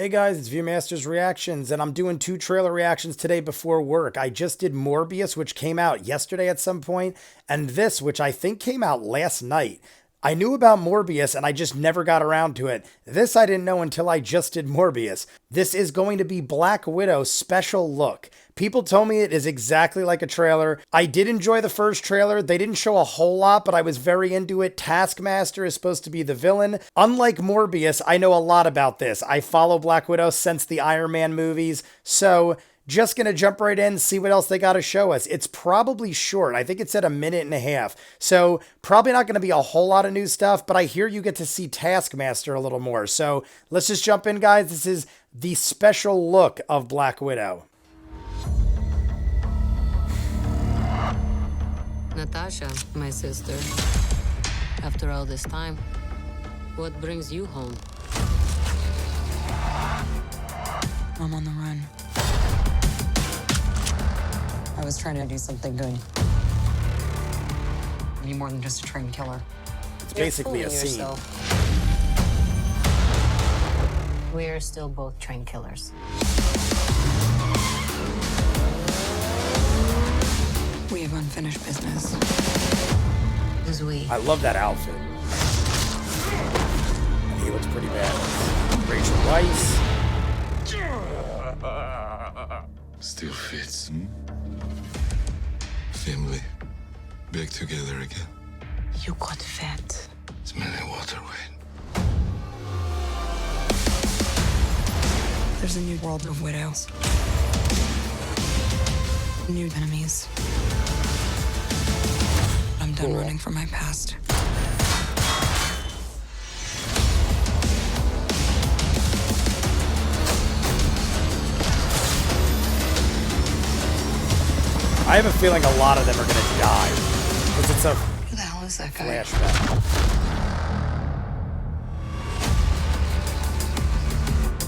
Hey guys, it's ViewMasters Reactions, and I'm doing two trailer reactions today before work. I just did Morbius, which came out yesterday at some point, and this, which I think came out last night. I knew about Morbius and I just never got around to it. This I didn't know until I just did Morbius. This is going to be Black Widow's special look. People told me it is exactly like a trailer. I did enjoy the first trailer. They didn't show a whole lot, but I was very into it. Taskmaster is supposed to be the villain. Unlike Morbius, I know a lot about this. I follow Black Widow since the Iron Man movies, so just gonna jump right in, see what else they got to show us. It's probably short. I think it's at a minute and a half. So probably not gonna be a whole lot of new stuff, but I hear you get to see Taskmaster a little more. So let's just jump in, guys. This is the special look of Black Widow. Natasha, my sister. After all this time, what brings you home? I'm on the run. I was trying to do something good. Be more than just a trained killer. It's basically a scene. We're still both trained killers. We have unfinished business. Who's we? I love that outfit. And he looks pretty bad. Rachel Weisz. Still fits, hmm? Family, back together again. You got fat. Smelly water, Wayne. There's a new world of widows. New enemies. I'm done running from my past. I have a feeling a lot of them are going to die. Because it's a Who the hell is that guy? flashback.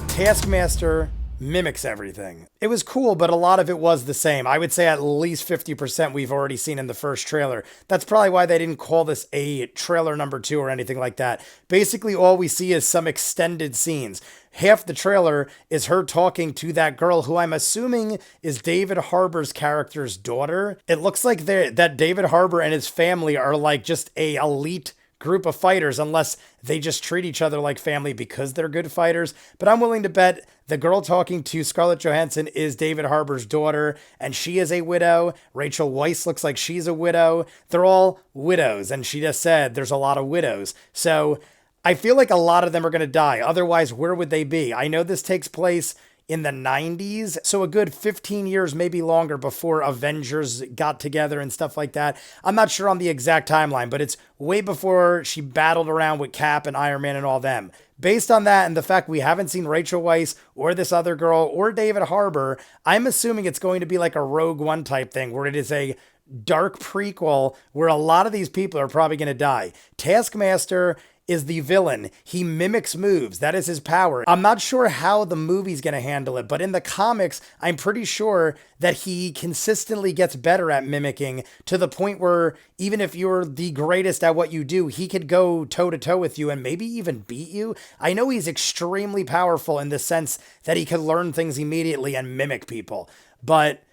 Taskmaster mimics everything. It was cool, but a lot of it was the same. I would say at least 50% we've already seen in the first trailer. That's probably why they didn't call this a trailer number 2 or anything like that. Basically, all we see is some extended scenes. Half the trailer is her talking to that girl who I'm assuming is David Harbour's character's daughter. It looks like that David Harbour and his family are like just a elite group of fighters, unless they just treat each other like family because they're good fighters. But I'm willing to bet the girl talking to Scarlett Johansson is David Harbour's daughter, and she is a widow. Rachel Weisz looks like she's a widow. They're all widows, and she just said there's a lot of widows. So I feel like a lot of them are going to die. Otherwise, where would they be? I know this takes place in the 90s, so a good 15 years, maybe longer, before Avengers got together and stuff like that. I'm not sure on the exact timeline, but it's way before she battled around with Cap and Iron Man and all them. Based on that and the fact we haven't seen Rachel Weisz or this other girl or David Harbour, I'm assuming it's going to be like a Rogue One type thing where it is a dark prequel where a lot of these people are probably going to die. Taskmaster is the villain. He mimics moves. That is his power. I'm not sure how the movie's going to handle it, but in the comics, I'm pretty sure that he consistently gets better at mimicking to the point where even if you're the greatest at what you do, he could go toe to toe with you and maybe even beat you. I know he's extremely powerful in the sense that he could learn things immediately and mimic people, but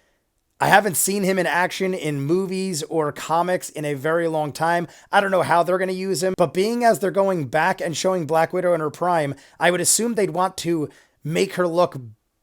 I haven't seen him in action in movies or comics in a very long time. I don't know how they're going to use him, but being as they're going back and showing Black Widow in her prime, I would assume they'd want to make her look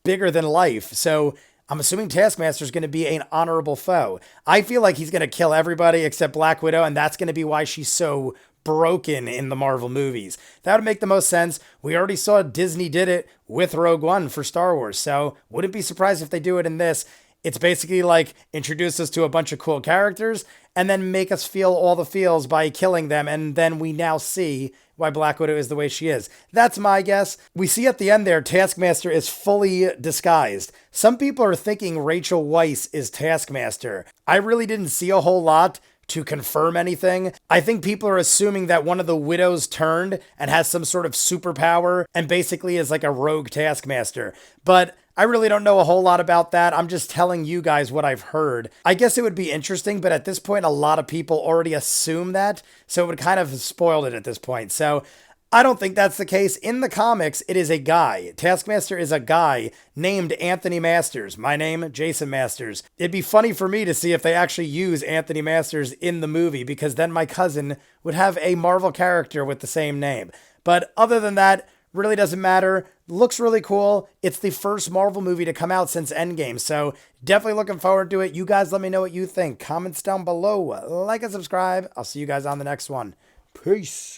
bigger than life. So I'm assuming Taskmaster is going to be an honorable foe. I feel like he's going to kill everybody except Black Widow, and that's going to be why she's so broken in the Marvel movies. That would make the most sense. We already saw Disney did it with Rogue One for Star Wars, so wouldn't be surprised if they do it in this. It's basically like introduce us to a bunch of cool characters and then make us feel all the feels by killing them. And then we now see why Black Widow is the way she is. That's my guess. We see at the end there, Taskmaster is fully disguised. Some people are thinking Rachel Weisz is Taskmaster. I really didn't see a whole lot to confirm anything. I think people are assuming that one of the widows turned and has some sort of superpower and basically is like a rogue Taskmaster. But I really don't know a whole lot about that. I'm just telling you guys what I've heard. I guess it would be interesting, but at this point, a lot of people already assume that. So it would kind of have spoiled it at this point. So I don't think that's the case. In the comics, it is a guy. Taskmaster is a guy named Anthony Masters. My name, Jason Masters. It'd be funny for me to see if they actually use Anthony Masters in the movie, because then my cousin would have a Marvel character with the same name. But other than that, really doesn't matter. Looks really cool. It's the first Marvel movie to come out since Endgame, so definitely looking forward to it. You guys let me know what you think. Comments down below. Like and subscribe. I'll see you guys on the next one. Peace.